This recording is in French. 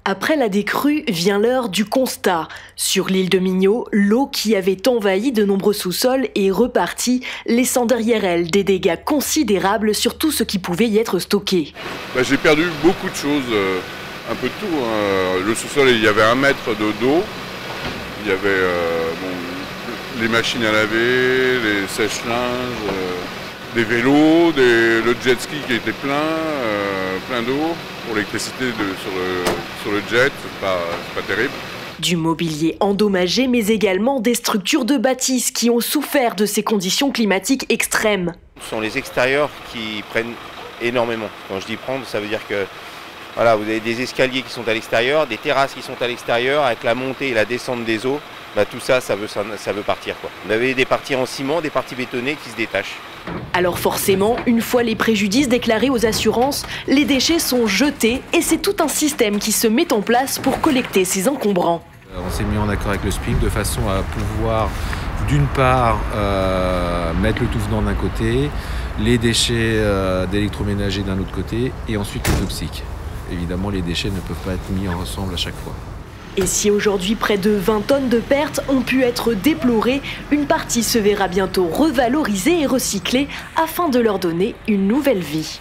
Après la décrue vient l'heure du constat. Sur l'île de Mignot, l'eau qui avait envahi de nombreux sous-sols est repartie, laissant derrière elle des dégâts considérables sur tout ce qui pouvait y être stocké. J'ai perdu beaucoup de choses, un peu de tout, hein. Le sous-sol, il y avait 1 mètre d'eau. Il y avait les machines à laver, les sèche-linges, des vélos, le jet ski qui était plein d'eau. Pour l'électricité sur le jet, c'est pas terrible. Du mobilier endommagé, mais également des structures de bâtisses qui ont souffert de ces conditions climatiques extrêmes. Ce sont les extérieurs qui prennent énormément. Quand je dis prendre, ça veut dire que voilà, vous avez des escaliers qui sont à l'extérieur, des terrasses qui sont à l'extérieur, avec la montée et la descente des eaux, tout ça, ça veut partir, quoi. Vous avez des parties en ciment, des parties bétonnées qui se détachent. Alors forcément, une fois les préjudices déclarés aux assurances, les déchets sont jetés et c'est tout un système qui se met en place pour collecter ces encombrants. On s'est mis en accord avec le SPIC de façon à pouvoir, d'une part, mettre le tout venant d'un côté, les déchets d'électroménager d'un autre côté et ensuite les toxiques. Évidemment, les déchets ne peuvent pas être mis ensemble à chaque fois. Et si aujourd'hui près de 20 tonnes de pertes ont pu être déplorées, une partie se verra bientôt revalorisée et recyclée afin de leur donner une nouvelle vie.